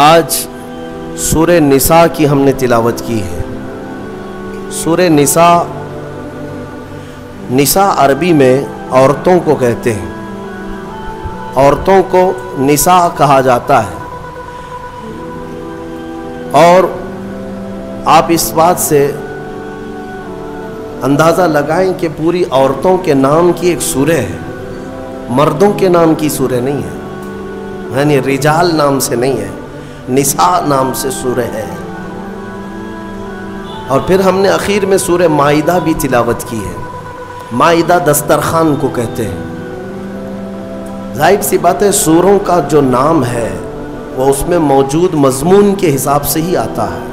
آج سورہ نساء کی ہم نے تلاوت کی ہے۔ سورہ نساء عربی میں عورتوں کو کہتے ہیں، عورتوں کو نساء کہا جاتا ہے۔ اور آپ اس بات سے اندازہ لگائیں کہ پوری عورتوں کے نام کی ایک سورہ ہے، مردوں کے نام کی سورہ نہیں ہے، یعنی رجال نام سے نہیں ہے، نساء نام سے سورہ ہے۔ اور پھر ہم نے اخیر میں سورہ مائدہ بھی تلاوت کی ہے۔ مائدہ دسترخوان کو کہتے ہیں۔ ظاہر سی بات ہے، سوروں کا جو نام ہے وہ اس میں موجود مضمون کے حساب سے ہی آتا ہے۔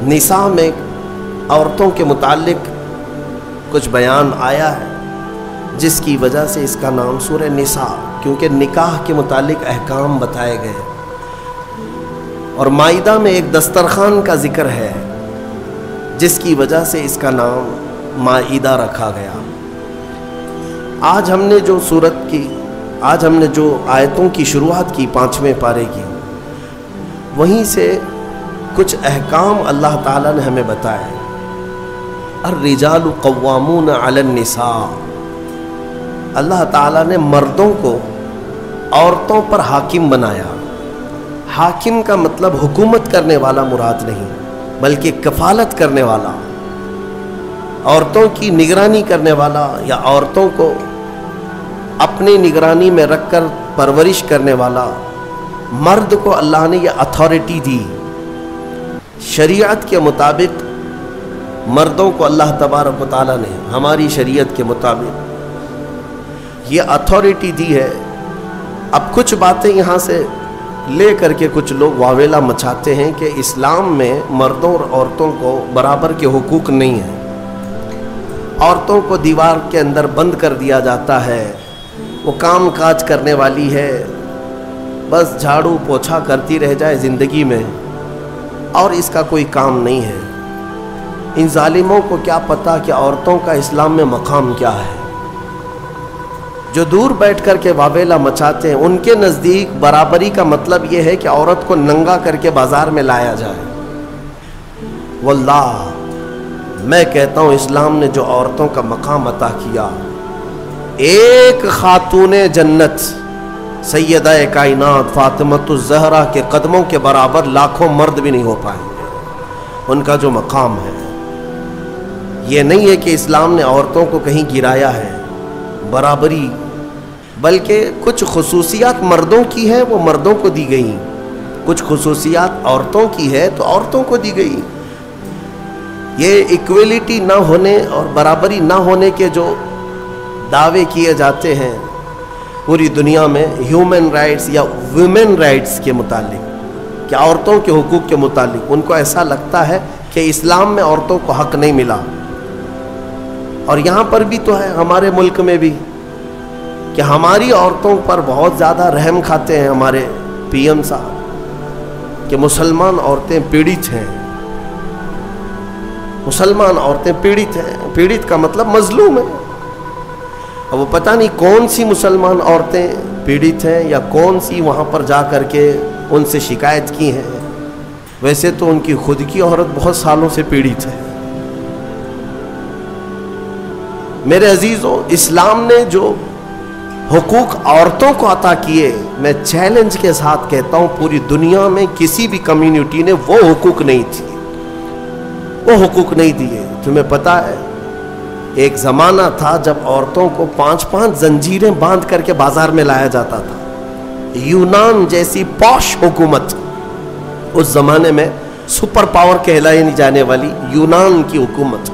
نساء میں عورتوں کے متعلق کچھ بیان آیا ہے، جس کی وجہ سے اس کا نام سورہ نساء، کیونکہ نکاح کے متعلق احکام بتائے گئے۔ اور مائدہ میں ایک دسترخوان کا ذکر ہے، جس کی وجہ سے اس کا نام مائدہ رکھا گیا۔ آج ہم نے جو آیتوں کی شروعات کی 5ویں پارے کی، وہیں سے کچھ احکام اللہ تعالیٰ نے ہمیں بتائے۔ الرجال قوامون علی النساء، اللہ تعالیٰ نے مردوں کو عورتوں پر حاکم بنایا۔ حاکم کا مطلب حکومت کرنے والا مراد نہیں، بلکہ کفالت کرنے والا، عورتوں کی نگرانی کرنے والا، یا عورتوں کو اپنی نگرانی میں رکھ کر پرورش کرنے والا۔ مرد کو اللہ نے یہ اتھارٹی دی۔ شریعت کے مطابق مردوں کو اللہ تبارک و تعالیٰ نے ہماری شریعت کے مطابق یہ اتھارٹی دی ہے۔ اب کچھ باتیں یہاں سے لے کر کے کچھ لوگ واویلا مچاتے ہیں کہ اسلام میں مردوں اور عورتوں کو برابر کے حقوق نہیں ہیں، عورتوں کو دیوار کے اندر بند کر دیا جاتا ہے، وہ کام کاج کرنے والی ہے، بس جھاڑو پوچھا کرتی رہ جائے زندگی میں، اور اس کا کوئی کام نہیں ہے۔ ان ظالموں کو کیا پتا کہ عورتوں کا اسلام میں مقام کیا ہے۔ جو دور بیٹھ کر کے واویلا مچاتے ہیں، ان کے نزدیک برابری کا مطلب یہ ہے کہ عورت کو ننگا کر کے بازار میں لایا جائے۔ واللہ میں کہتا ہوں، اسلام نے جو عورتوں کا مقام عطا کیا، ایک خاتون جنت سیدہ کائنات فاطمۃ الزہرا کے قدموں کے برابر لاکھوں مرد بھی نہیں ہو پائیں گے۔ ان کا جو مقام ہے، یہ نہیں ہے کہ اسلام نے عورتوں کو کہیں گرایا ہے، برابری، بلکہ کچھ خصوصیات مردوں کی ہے وہ مردوں کو دی گئی، کچھ خصوصیات عورتوں کی ہے تو عورتوں کو دی گئی۔ یہ ایکویلٹی نہ ہونے اور برابری نہ ہونے کے جو دعوے کیے جاتے ہیں پوری دنیا میں ہیومن رائٹس یا ویمن رائٹس کے متعلق، کہ عورتوں کے حقوق کے متعلق، ان کو ایسا لگتا ہے کہ اسلام میں عورتوں کو حق نہیں ملا۔ اور یہاں پر بھی تو ہے، ہمارے ملک میں بھی، کہ ہماری عورتوں پر بہت زیادہ رحم کھاتے ہیں ہمارے پی ایم صاحب، کہ مسلمان عورتیں پیڑت ہیں، مسلمان عورتیں پیڑت ہیں۔ پیڑت کا مطلب مظلوم ہے۔ اب وہ پتہ نہیں کون سی مسلمان عورتیں پیڑت ہیں، یا کون سی وہاں پر جا کر کے ان سے شکایت کی ہیں۔ ویسے تو ان کی خود کی عورت بہت سالوں سے پیڑت ہے۔ میرے عزیزوں، اسلام نے جو حقوق عورتوں کو عطا کیے، میں چیلنج کے ساتھ کہتا ہوں، پوری دنیا میں کسی بھی کمیونٹی نے وہ حقوق نہیں دیے، وہ حقوق نہیں دیے۔ تمہیں پتہ ہے، ایک زمانہ تھا جب عورتوں کو 5 زنجیریں باندھ کر کے بازار میں لایا جاتا تھا۔ یونان جیسی پوش حکومت، اس زمانے میں سپر پاور کہلائی جانے والی یونان کی حکومت،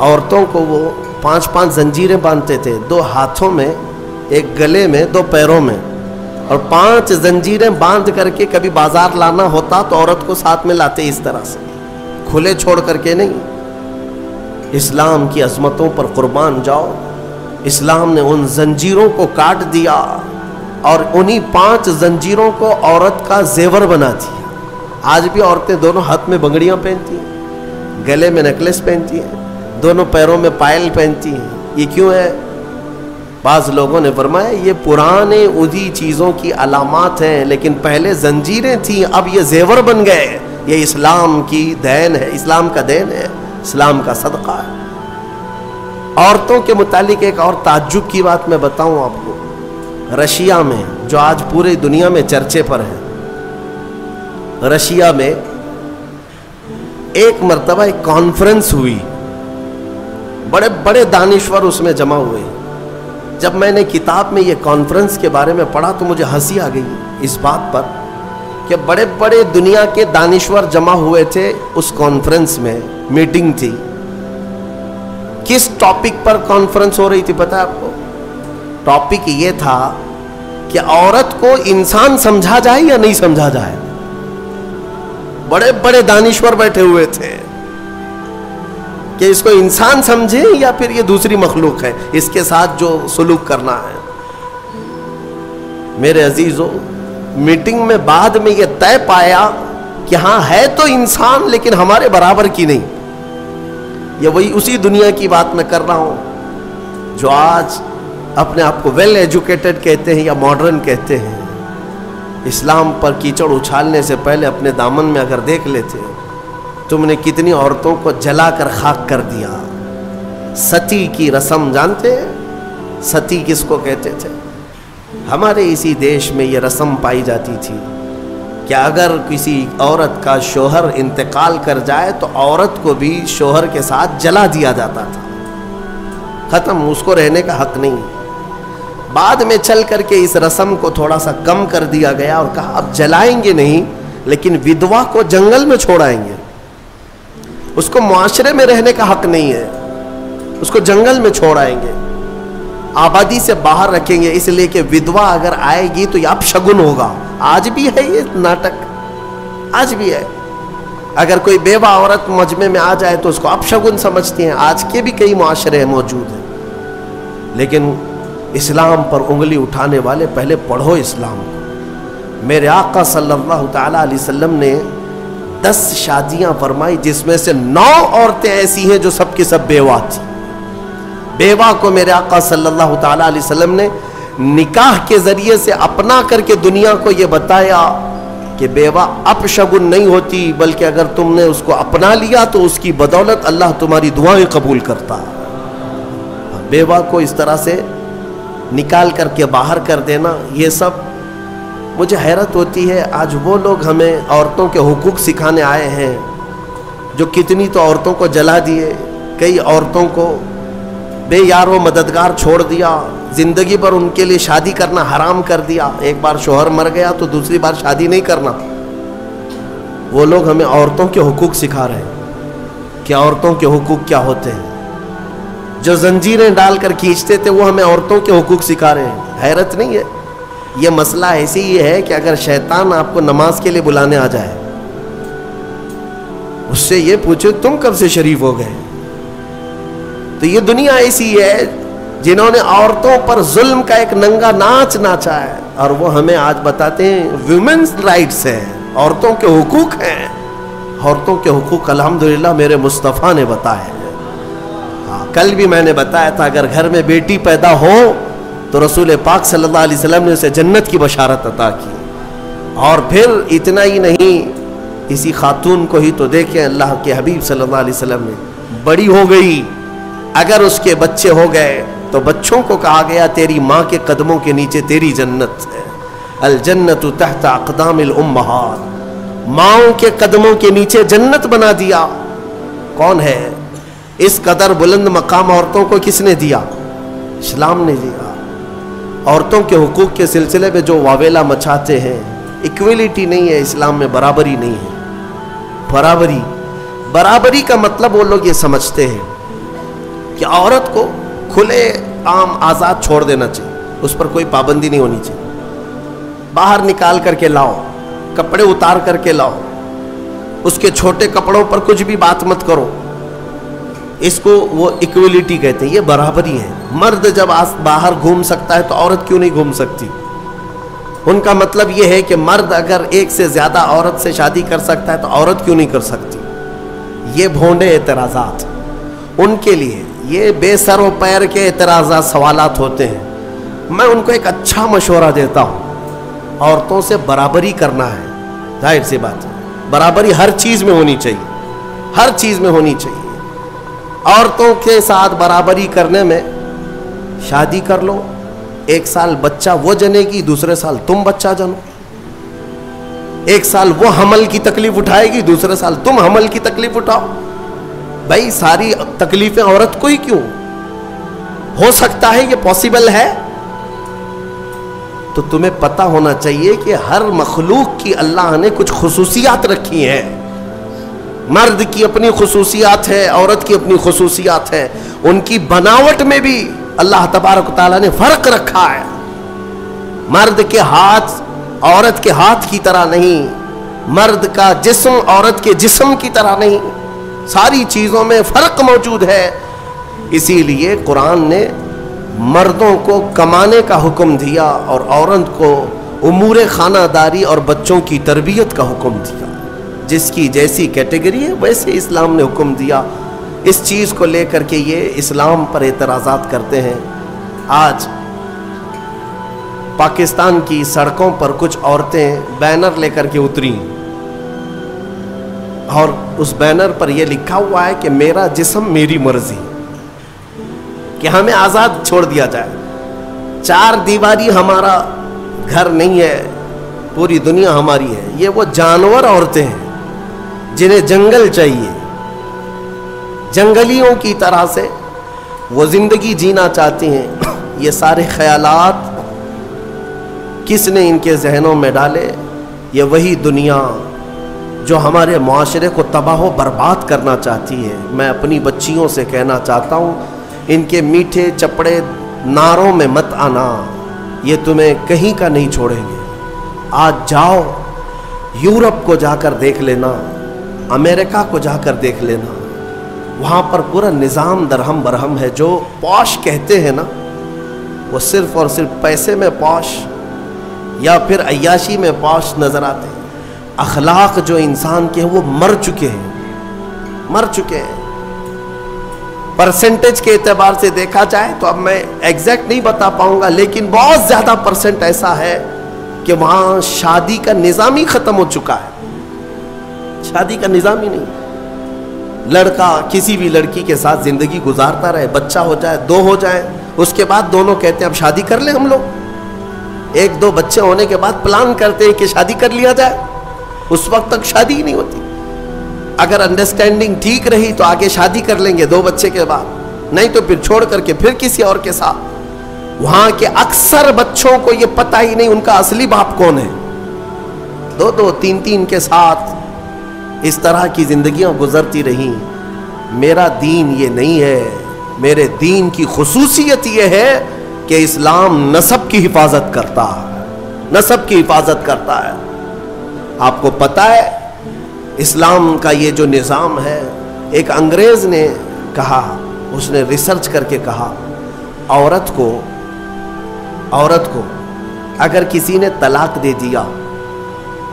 عورتوں کو وہ 5 زنجیریں باندھتے تھے، 2 ہاتھوں میں، ایک گلے میں، 2 پیروں میں، اور 5 زنجیریں باندھ کر کے کبھی بازار لانا ہوتا تو عورت کو ساتھ میں لاتے، اس طرح سے کھلے چھوڑ کر کے نہیں۔ اسلام کی عظمتوں پر قربان جاؤ، اسلام نے ان زنجیروں کو کاٹ دیا اور انہی 5 زنجیروں کو عورت کا زیور بنا دیا۔ آج بھی عورتیں دونوں ہاتھ میں بنگڑیاں پہنتی ہیں، گلے میں نیکلس پہنتی ہیں، دونوں پیروں میں پائل پہنتی ہیں۔ یہ کیوں ہے؟ بعض لوگوں نے فرمایا یہ پرانے اودھی چیزوں کی علامات ہیں، لیکن پہلے زنجیریں تھیں، اب یہ زیور بن گئے. یہ اسلام کی دین ہے، اسلام کا دین ہے، اسلام کا صدقہ ہے. عورتوں کے متعلق ایک اور تعجب کی بات میں بتاؤں آپ کو. رشیا میں، جو آج پوری دنیا میں چرچے پر ہے، رشیا میں ایک مرتبہ ایک کانفرنس ہوئی، بڑے بڑے دانشور اس میں جمع ہوئے. جب میں نے کتاب میں یہ کانفرنس کے بارے میں پڑھا تو مجھے ہنسی آ گئی اس بات پر کہ بڑے بڑے دنیا کے دانشور جمع ہوئے تھے اس کانفرنس میں. میٹنگ تھی. کس ٹاپک پر کانفرنس ہو رہی تھی پتہ ہے آپ کو؟ ٹاپک یہ تھا کہ عورت کو انسان سمجھا جائے یا نہیں سمجھا جائے. بڑے بڑے دانشور بیٹھے ہوئے تھے کہ اس کو انسان سمجھیں یا پھر یہ دوسری مخلوق ہے، اس کے ساتھ جو سلوک کرنا ہے. میرے عزیزو، میٹنگ میں بعد میں یہ طے پایا کہ ہاں ہے تو انسان لیکن ہمارے برابر کی نہیں. یہ وہی اسی دنیا کی بات میں کر رہا ہوں جو آج اپنے آپ کو ویل ایجوکیٹڈ کہتے ہیں یا ماڈرن کہتے ہیں. اسلام پر کیچڑ اچھالنے سے پہلے اپنے دامن میں اگر دیکھ لیتے، تم نے کتنی عورتوں کو جلا کر خاک کر دیا. ستی کی رسم جانتے ہیں؟ ستی کس کو کہتے تھے؟ ہمارے اسی دیش میں یہ رسم پائی جاتی تھی کہ اگر کسی عورت کا شوہر انتقال کر جائے تو عورت کو بھی شوہر کے ساتھ جلا دیا جاتا تھا. ختم، اس کو رہنے کا حق نہیں. بعد میں چل کر کے اس رسم کو تھوڑا سا کم کر دیا گیا اور کہا اب جلائیں گے نہیں لیکن ودوا کو جنگل میں چھوڑائیں گے. اس کو معاشرے میں رہنے کا حق نہیں ہے، اس کو جنگل میں چھوڑائیں گے، آبادی سے باہر رکھیں گے، اس لیے کہ ودوا اگر آئے گی تو یہ اپشگن ہوگا. آج بھی ہے یہ ناٹک، آج بھی ہے. اگر کوئی بیوہ عورت مجمع میں آ جائے تو اس کو اپشگن سمجھتی ہیں. آج کے بھی کئی معاشرے موجود ہیں. لیکن اسلام پر انگلی اٹھانے والے پہلے پڑھو اسلام کو. میرے آقا صلی اللہ تعالیٰ علیہ وسلم نے 10 شادیاں فرمائی جس میں سے 9 عورتیں ایسی ہیں جو سب کی سب بیوہ تھی. بیوہ کو میرے آقا صلی اللہ تعالیٰ علیہ وسلم نے نکاح کے ذریعے سے اپنا کر کے دنیا کو یہ بتایا کہ بیوہ اپشگن نہیں ہوتی، بلکہ اگر تم نے اس کو اپنا لیا تو اس کی بدولت اللہ تمہاری دعائیں قبول کرتا. بیوہ کو اس طرح سے نکال کر کے باہر کر دینا، یہ سب مجھے حیرت ہوتی ہے. آج وہ لوگ ہمیں عورتوں کے حقوق سکھانے آئے ہیں جو کتنی تو عورتوں کو جلا دیے، کئی عورتوں کو بے یار و مددگار چھوڑ دیا، زندگی پر ان کے لیے شادی کرنا حرام کر دیا. ایک بار شوہر مر گیا تو دوسری بار شادی نہیں کرنا. وہ لوگ ہمیں عورتوں کے حقوق سکھا رہے ہیں کہ عورتوں کے حقوق کیا ہوتے ہیں. جو زنجیریں ڈال کر کھینچتے تھے وہ ہمیں عورتوں کے حقوق سکھا رہے ہیں. حیرت نہیں ہے؟ یہ مسئلہ ایسی ہی ہے کہ اگر شیطان آپ کو نماز کے لیے بلانے آ جائے، اس سے یہ پوچھو تم کب سے شریف ہو گئے. تو یہ دنیا ایسی ہے جنہوں نے عورتوں پر ظلم کا ایک ننگا ناچ ناچا ہے، اور وہ ہمیں آج بتاتے ہیں ویمنز رائٹس ہیں، عورتوں کے حقوق ہیں. عورتوں کے حقوق الحمدللہ میرے مصطفیٰ نے بتائے ہیں. کل بھی میں نے بتایا تھا اگر گھر میں بیٹی پیدا ہو تو رسول پاک صلی اللہ علیہ وسلم نے اسے جنت کی بشارت عطا کی. اور پھر اتنا ہی نہیں، اسی خاتون کو ہی تو دیکھیں، اللہ کے حبیب صلی اللہ علیہ وسلم نے بڑی ہو گئی، اگر اس کے بچے ہو گئے تو بچوں کو کہا گیا تیری ماں کے قدموں کے نیچے تیری جنت ہے. الجنت تحت اقدام الامہات، ماؤں کے قدموں کے نیچے جنت بنا دیا. کون ہے اس قدر بلند مقام عورتوں کو؟ کس نے دیا؟ اسلام نے دیا. عورتوں کے حقوق کے سلسلے میں جو واویلا مچاتے ہیں، ایکویلٹی نہیں ہے اسلام میں، برابری نہیں ہے. برابری کا مطلب وہ لوگ یہ سمجھتے ہیں کہ عورت کو کھلے عام آزاد چھوڑ دینا چاہیے، اس پر کوئی پابندی نہیں ہونی چاہیے. باہر نکال کر کے لاؤ، کپڑے اتار کر کے لاؤ، اس کے چھوٹے کپڑوں پر کچھ بھی بات مت کرو. اس کو وہ ایکویلٹی کہتے ہیں، یہ برابری ہے. مرد جب باہر گھوم سکتا ہے تو عورت کیوں نہیں گھوم سکتی؟ ان کا مطلب یہ ہے کہ مرد اگر ایک سے زیادہ عورت سے شادی کر سکتا ہے تو عورت کیوں نہیں کر سکتی؟ یہ بھونڈے اعتراضات ان کے لیے، یہ بے سر و پیر کے اعتراضات، سوالات ہوتے ہیں. میں ان کو ایک اچھا مشورہ دیتا ہوں، عورتوں سے برابری کرنا ہے، ظاہر سی بات ہے، برابری ہر چیز میں ہونی چاہیے، ہر چیز میں ہونی چاہیے۔ عورتوں کے ساتھ برابری کرنے میں شادی کر لو، ایک سال بچہ وہ جنے گی، دوسرے سال تم بچہ جنو، ایک سال وہ حمل کی تکلیف اٹھائے گی، دوسرے سال تم حمل کی تکلیف اٹھاؤ۔ بھائی ساری تکلیفیں عورت کو ہی کیوں؟ ہو سکتا ہے یہ پاسبل ہے؟ تو تمہیں پتہ ہونا چاہیے کہ ہر مخلوق کی اللہ نے کچھ خصوصیات رکھی ہیں۔ مرد کی اپنی خصوصیات ہے، عورت کی اپنی خصوصیات ہے، ان کی بناوٹ میں بھی اللہ تبارک و تعالیٰ نے فرق رکھا ہے۔ مرد کے ہاتھ عورت کے ہاتھ کی طرح نہیں، مرد کا جسم عورت کے جسم کی طرح نہیں، ساری چیزوں میں فرق موجود ہے۔ اسی لیے قرآن نے مردوں کو کمانے کا حکم دیا اور عورت کو امور خانہ داری اور بچوں کی تربیت کا حکم دیا۔ جس کی جیسی کیٹیگری ہے ویسے اسلام نے حکم دیا۔ اس چیز کو لے کر کے یہ اسلام پر اعتراضات کرتے ہیں۔ آج پاکستان کی سڑکوں پر کچھ عورتیں بینر لے کر کے اتری اور اس بینر پر یہ لکھا ہوا ہے کہ میرا جسم میری مرضی، کہ ہمیں آزاد چھوڑ دیا جائے، چار دیواری ہمارا گھر نہیں ہے، پوری دنیا ہماری ہے۔ یہ وہ جانور عورتیں ہیں جنہیں جنگل چاہیے، جنگلیوں کی طرح سے وہ زندگی جینا چاہتی ہیں۔ یہ سارے خیالات کس نے ان کے ذہنوں میں ڈالے؟ یہ وہی دنیا جو ہمارے معاشرے کو تباہ و برباد کرنا چاہتی ہے۔ میں اپنی بچیوں سے کہنا چاہتا ہوں، ان کے میٹھے چپڑے نعروں میں مت آنا، یہ تمہیں کہیں کا نہیں چھوڑیں گے۔ آج جاؤ یورپ کو جا کر دیکھ لینا، امریکہ کو جا کر دیکھ لینا، وہاں پر پورا نظام درہم برہم ہے۔ جو پوش کہتے ہیں نا، وہ صرف اور صرف پیسے میں پوش یا پھر عیاشی میں پوش نظر آتے ہیں۔ اخلاق جو انسان کے ہیں وہ مر چکے ہیں، مر چکے ہیں۔ پرسنٹیج کے اعتبار سے دیکھا جائے تو اب میں ایگزیکٹ نہیں بتا پاؤں گا، لیکن بہت زیادہ پرسنٹ ایسا ہے کہ وہاں شادی کا نظام ہی ختم ہو چکا ہے، شادی کا نظام ہی نہیں۔ لڑکا کسی بھی لڑکی کے ساتھ زندگی گزارتا رہے، بچہ ہو جائے، دو ہو جائے، اس کے بعد دونوں کہتے ہیں اب شادی کر لیں ہم لوگ۔ ایک دو بچے ہونے کے بعد پلان کرتے ہیں کہ شادی کر لیا جائے، اس وقت تک شادی ہی نہیں ہوتی۔ اگر انڈرسٹینڈنگ ٹھیک رہی تو آگے شادی کر لیں گے 2 بچے کے بعد، نہیں تو پھر چھوڑ کر کے پھر کسی اور کے ساتھ۔ وہاں کے اکثر بچوں کو یہ پتہ ہی نہیں ان کا اصلی باپ کون ہے، 2 3 کے ساتھ اس طرح کی زندگیاں گزرتی رہیں۔ میرا دین یہ نہیں ہے، میرے دین کی خصوصیت یہ ہے کہ اسلام نسب کی حفاظت کرتا ہے، نسب کی حفاظت کرتا ہے۔ آپ کو پتہ ہے اسلام کا یہ جو نظام ہے، ایک انگریز نے کہا، اس نے ریسرچ کر کے کہا، عورت کو اگر کسی نے طلاق دے دیا،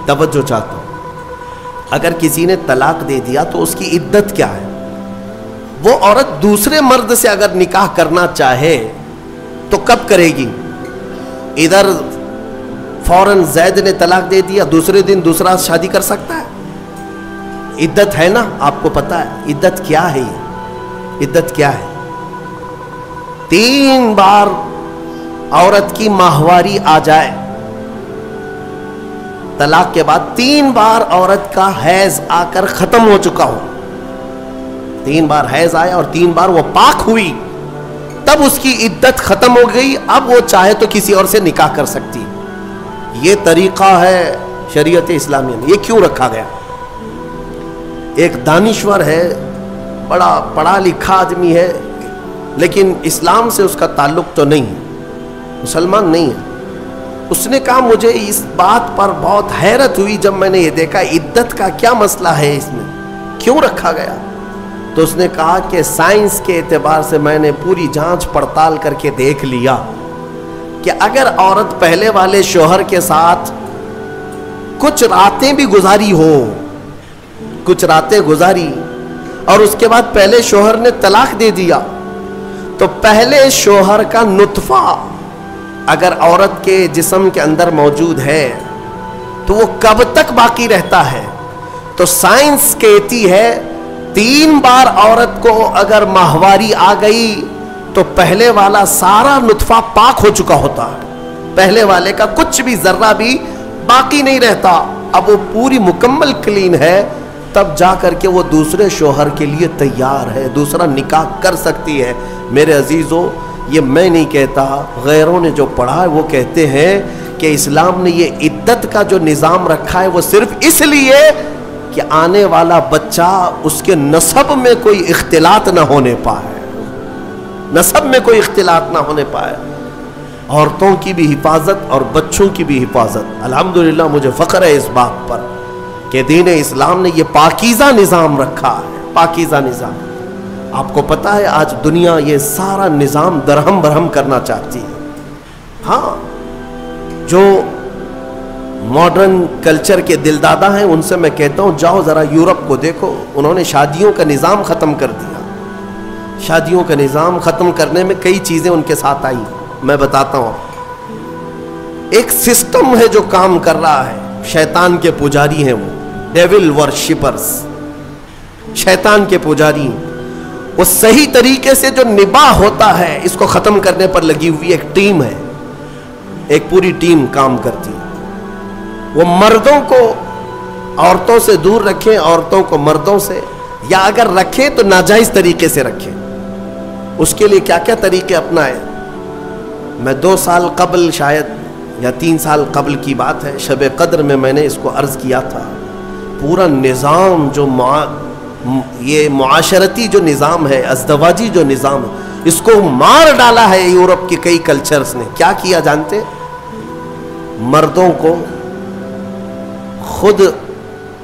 توجہ چاہتا ہوں، اگر کسی نے طلاق دے دیا تو اس کی عدت کیا ہے؟ وہ عورت دوسرے مرد سے اگر نکاح کرنا چاہے تو کب کرے گی؟ ادھر فوراً زید نے طلاق دے دیا، دوسرے دن دوسرا شادی کر سکتا ہے؟ عدت ہے نا، آپ کو پتا ہے عدت کیا ہے؟ یہ عدت کیا ہے؟ 3 بار عورت کی ماہواری آ جائے، طلاق کے بعد 3 بار عورت کا حیض آ کر ختم ہو چکا ہو، 3 بار حیض آیا اور 3 بار وہ پاک ہوئی، تب اس کی عدت ختم ہو گئی، اب وہ چاہے تو کسی اور سے نکاح کر سکتی۔ یہ طریقہ ہے شریعت اسلامیہ میں۔ یہ کیوں رکھا گیا؟ ایک دانشور ہے، بڑا پڑھا لکھا آدمی ہے، لیکن اسلام سے اس کا تعلق تو نہیں ہے، مسلمان نہیں ہے۔ اس نے کہا مجھے اس بات پر بہت حیرت ہوئی جب میں نے یہ دیکھا عدت کا کیا مسئلہ ہے، اس میں کیوں رکھا گیا؟ تو اس نے کہا کہ سائنس کے اعتبار سے میں نے پوری جانچ پڑتال کر کے دیکھ لیا کہ اگر عورت پہلے والے شوہر کے ساتھ کچھ راتیں بھی گزاری ہو، کچھ راتیں گزاری اور اس کے بعد پہلے شوہر نے طلاق دے دیا، تو پہلے شوہر کا نطفہ اگر عورت کے جسم کے اندر موجود ہے تو وہ کب تک باقی رہتا ہے؟ تو سائنس کہتی ہے 3 بار عورت کو اگر ماہواری آ گئی تو پہلے والا سارا نطفہ پاک ہو چکا ہوتا ہے، پہلے والے کا کچھ بھی ذرہ بھی باقی نہیں رہتا. اب وہ پوری مکمل کلین ہے، تب جا کر کے وہ دوسرے شوہر کے لیے تیار ہے، دوسرا نکاح کر سکتی ہے. میرے عزیزوں، یہ میں نہیں کہتا، غیروں نے جو پڑھا ہے وہ کہتے ہیں کہ اسلام نے یہ عدت کا جو نظام رکھا ہے وہ صرف اس لیے کہ آنے والا بچہ اس کے نسب میں کوئی اختلاط نہ ہونے پائے، نسب میں کوئی اختلاط نہ ہونے پائے. عورتوں کی بھی حفاظت اور بچوں کی بھی حفاظت. الحمدللہ مجھے فخر ہے اس بات پر کہ دین اسلام نے یہ پاکیزہ نظام رکھا ہے، پاکیزہ نظام. آپ کو پتا ہے آج دنیا یہ سارا نظام درہم برہم کرنا چاہتی ہے. ہاں، جو ماڈرن کلچر کے دلدادہ ہیں ان سے میں کہتا ہوں جاؤ ذرا یورپ کو دیکھو، انہوں نے شادیوں کا نظام ختم کر دیا. شادیوں کا نظام ختم کرنے میں کئی چیزیں ان کے ساتھ آئی، میں بتاتا ہوں. ایک سسٹم ہے جو کام کر رہا ہے، شیطان کے پجاری ہیں وہ، ڈیول ورشپرز، شیطان کے پجاری. وہ صحیح طریقے سے جو نباہ ہوتا ہے اس کو ختم کرنے پر لگی ہوئی ایک ٹیم ہے، ایک پوری ٹیم کام کرتی ہے. وہ مردوں کو عورتوں سے دور رکھیں، عورتوں کو مردوں سے، یا اگر رکھیں تو ناجائز طریقے سے رکھیں. اس کے لیے کیا کیا طریقے اپنائیں. میں 2 سال قبل شاید یا 3 سال قبل کی بات ہے، شب قدر میں نے اس کو عرض کیا تھا. پورا نظام جو یہ معاشرتی جو نظام ہے، ازدواجی جو نظام ہے، اس کو مار ڈالا ہے یورپ کے کئی کلچرز نے. کیا کیا جانتے؟ مردوں کو خود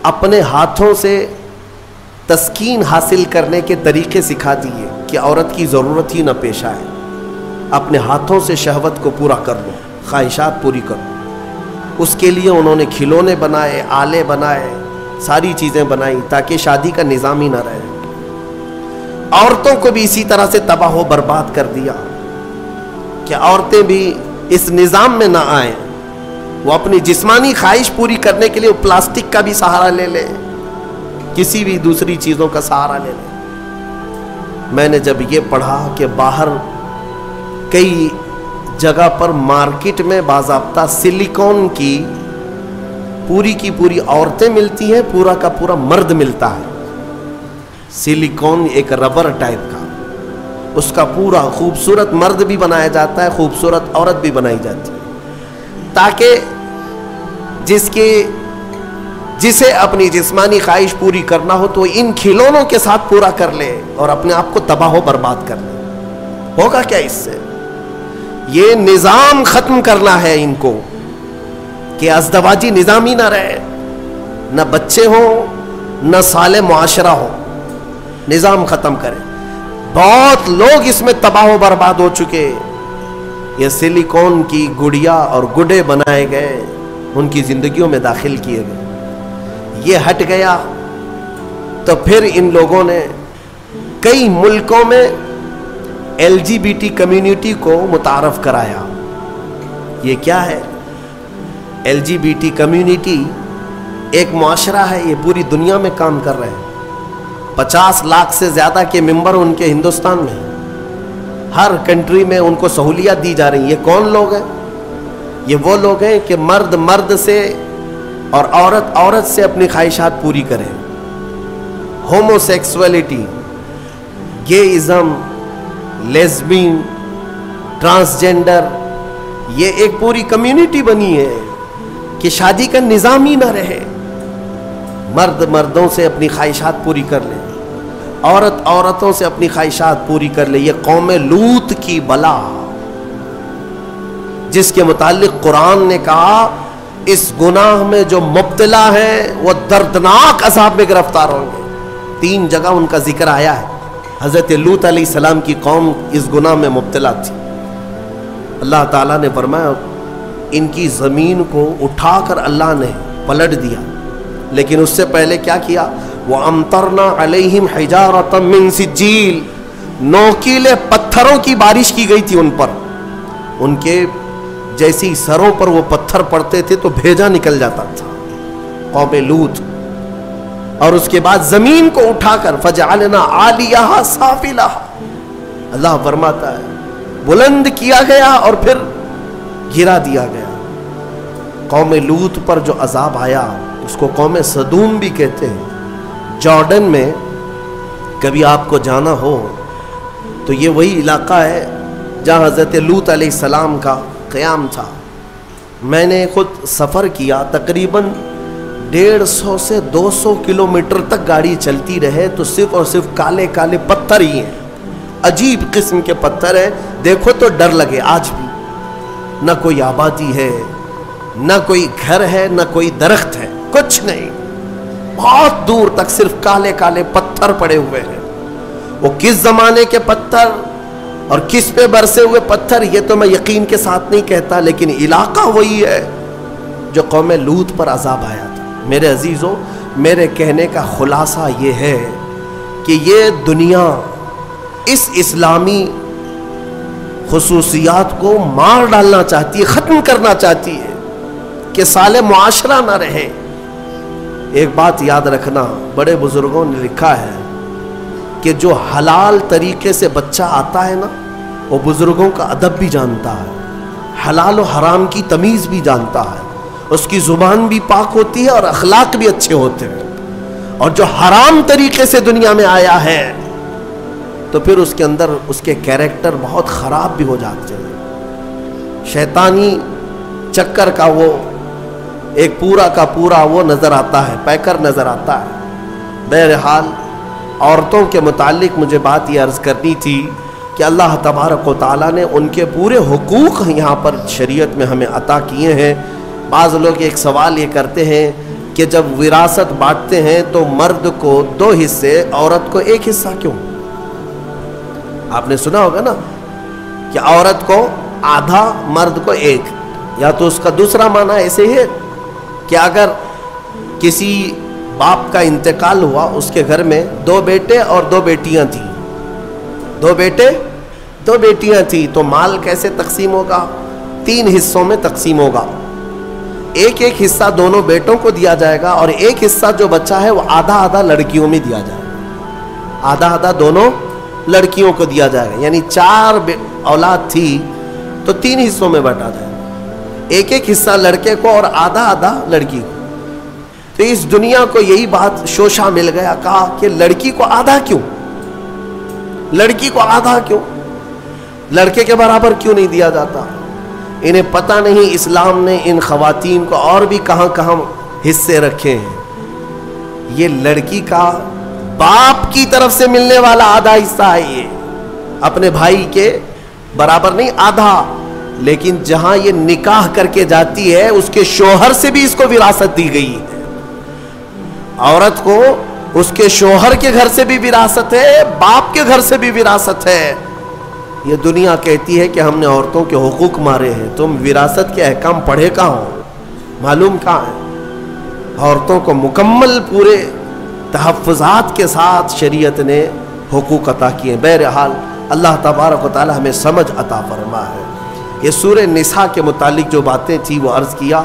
اپنے ہاتھوں سے تسکین حاصل کرنے کے طریقے سکھا دیے کہ عورت کی ضرورت ہی نہ پیش آئے. اپنے ہاتھوں سے شہوت کو پورا کر لو، خواہشات پوری کرو. اس کے لیے انہوں نے کھلونے بنائے، آلے بنائے، ساری چیزیں بنائی تاکہ شادی کا نظام ہی نہ رہے. عورتوں کو بھی اسی طرح سے تباہ و برباد کر دیا کہ عورتیں بھی اس نظام میں نہ آئیں. وہ اپنی جسمانی خواہش پوری کرنے کے لیے پلاسٹک کا بھی سہارا لے لیں، کسی بھی دوسری چیزوں کا سہارا لے لیں. میں نے جب یہ پڑھا کہ باہر کئی جگہ پر مارکیٹ میں باضابطہ سلیکون کی پوری عورتیں ملتی ہیں، پورا کا پورا مرد ملتا ہے. سلیکون ایک ربر ٹائپ کا، اس کا پورا خوبصورت مرد بھی بنایا جاتا ہے، خوبصورت عورت بھی بنائی جاتی ہے، تاکہ جسے اپنی جسمانی خواہش پوری کرنا ہو تو ان کھلونوں کے ساتھ پورا کر لے اور اپنے آپ کو تباہ و برباد کر لے. ہوگا کیا اس سے؟ یہ نظام ختم کرنا ہے ان کو کہ ازدواجی نظام ہی نہ رہے، نہ بچے ہوں، نہ صالح معاشرہ ہو. نظام ختم کرے. بہت لوگ اس میں تباہ و برباد ہو چکے. یہ سلیکون کی گڑیا اور گڈے بنائے گئے، ان کی زندگیوں میں داخل کیے گئے. یہ ہٹ گیا تو پھر ان لوگوں نے کئی ملکوں میں LGBT کمیونٹی کو متعارف کرایا. یہ کیا ہے؟ LGBT کمیونٹی ایک معاشرہ ہے، یہ پوری دنیا میں کام کر رہے ہیں. 50 لاکھ سے زیادہ کے ممبر ان کے ہندوستان میں، ہر کنٹری میں ان کو سہولیات دی جا رہی ہیں. یہ کون لوگ ہیں؟ یہ وہ لوگ ہیں کہ مرد سے اور عورت سے اپنی خواہشات پوری کریں. ہومو سیکسولیٹی، گےازم، لیزبین، ٹرانسجینڈر، یہ ایک پوری کمیونٹی بنی ہے کہ شادی کا نظام ہی نہ رہے. مرد مردوں سے اپنی خواہشات پوری کر لے، عورتوں سے اپنی خواہشات پوری کر لے. یہ قوم لوط کی بلا جس کے متعلق قرآن نے کہا اس گناہ میں جو مبتلا ہیں وہ دردناک عذاب میں گرفتار ہوں گے. 3 جگہ ان کا ذکر آیا ہے. حضرت لوط علیہ السلام کی قوم اس گناہ میں مبتلا تھی. اللہ تعالیٰ نے فرمایا ان کی زمین کو اٹھا کر اللہ نے پلٹ دیا، لیکن اس سے پہلے کیا کیا؟ وَأَمْطَرْنَا عَلَيْهِمْ حِجَارَةً مِّن سِجِّيلٍ، نوکیلے پتھروں کی بارش کی گئی تھی ان پر. ان کے جیسی سروں پر وہ پتھر پڑتے تھے تو بھیجا نکل جاتا تھا قوم لوط. اور اس کے بعد زمین کو اٹھا کر فجعلنا عالیہا سافلہا، اللہ فرماتا ہے بلند کیا گیا اور پھر گرا دیا گیا. قوم لوط پر جو عذاب آیا اس کو قوم سدوم بھی کہتے ہیں. جارڈن میں کبھی آپ کو جانا ہو تو یہ وہی علاقہ ہے جہاں حضرت لوط علیہ السلام کا قیام تھا. میں نے خود سفر کیا، تقریباً 150 سے 200 کلومیٹر تک گاڑی چلتی رہے تو صرف اور صرف کالے کالے پتھر ہی ہیں، عجیب قسم کے پتھر ہیں. دیکھو تو ڈر لگے. آج بھی نہ کوئی آبادی ہے، نہ کوئی گھر ہے، نہ کوئی درخت ہے، کچھ نہیں. بہت دور تک صرف کالے کالے پتھر پڑے ہوئے ہیں. وہ کس زمانے کے پتھر اور کس پہ برسے ہوئے پتھر یہ تو میں یقین کے ساتھ نہیں کہتا، لیکن علاقہ وہی ہے جو قوم لوط پر عذاب آیا تھا. میرے عزیزوں، میرے کہنے کا خلاصہ یہ ہے کہ یہ دنیا اس اسلامی خصوصیات کو مار ڈالنا چاہتی ہے، ختم کرنا چاہتی ہے کہ سالے معاشرہ نہ رہے. ایک بات یاد رکھنا، بڑے بزرگوں نے لکھا ہے کہ جو حلال طریقے سے بچہ آتا ہے نا، وہ بزرگوں کا ادب بھی جانتا ہے، حلال و حرام کی تمیز بھی جانتا ہے، اس کی زبان بھی پاک ہوتی ہے اور اخلاق بھی اچھے ہوتے ہیں. اور جو حرام طریقے سے دنیا میں آیا ہے تو پھر اس کے اندر اس کے کیریکٹر بہت خراب بھی ہو جاتے ہیں. شیطانی چکر کا وہ ایک پورا کا پورا وہ نظر آتا ہے، پیکر نظر آتا ہے. بہرحال عورتوں کے متعلق مجھے بات یہ عرض کرنی تھی کہ اللہ تبارک و تعالیٰ نے ان کے پورے حقوق یہاں پر شریعت میں ہمیں عطا کیے ہیں. بعض لوگ ایک سوال یہ کرتے ہیں کہ جب وراثت بانٹتے ہیں تو مرد کو 2 حصے، عورت کو 1 حصہ کیوں؟ آپ نے سنا ہوگا نا کہ عورت کو آدھا، مرد کو 1. یا تو اس کا دوسرا معنی ایسے ہی ہے کہ اگر کسی باپ کا انتقال ہوا، اس کے گھر میں 2 بیٹے اور 2 بیٹیاں تھیں، 2 بیٹے 2 بیٹیاں تھیں، تو مال کیسے تقسیم ہوگا؟ 3 حصوں میں تقسیم ہوگا. ایک حصہ دونوں بیٹوں کو دیا جائے گا اور ایک حصہ جو بچہ ہے وہ آدھا آدھا لڑکیوں میں دیا جائے گا. آدھا آدھا دونوں لڑکیوں کو دیا جائے گا. یعنی 4 اولاد تھی تو 3 حصوں میں بانٹا جائے گا، ایک حصہ لڑکے کو اور آدھا آدھا لڑکی کو. تو اس دنیا کو یہی بات شوشہ مل گیا، کہا کہ لڑکی کو آدھا کیوں، لڑکی کو آدھا کیوں، لڑکے کے برابر کیوں نہیں دیا جاتا؟ انہیں پتہ نہیں اسلام نے ان خواتین کو اور بھی کہاں کہاں حصے رکھے ہیں. یہ لڑکی کا باپ کی طرف سے ملنے والا آدھا حصہ ہے، یہ اپنے بھائی کے برابر نہیں، آدھا. لیکن جہاں یہ نکاح کر کے جاتی ہے اس کے شوہر سے بھی اس کو وراثت دی گئی ہے. عورت کو اس کے شوہر کے گھر سے بھی وراثت ہے، باپ کے گھر سے بھی وراثت ہے. یہ دنیا کہتی ہے کہ ہم نے عورتوں کے حقوق مارے ہیں. تم وراثت کے احکام پڑھے کہاں ہو؟ معلوم کہاں ہے؟ عورتوں کو مکمل پورے تحفظات کے ساتھ شریعت نے حقوق عطا کیے. بہرحال اللہ تبارک و تعالی ہمیں سمجھ عطا فرما ہے. یہ سورہ نساء کے متعلق جو باتیں تھی وہ عرض کیا.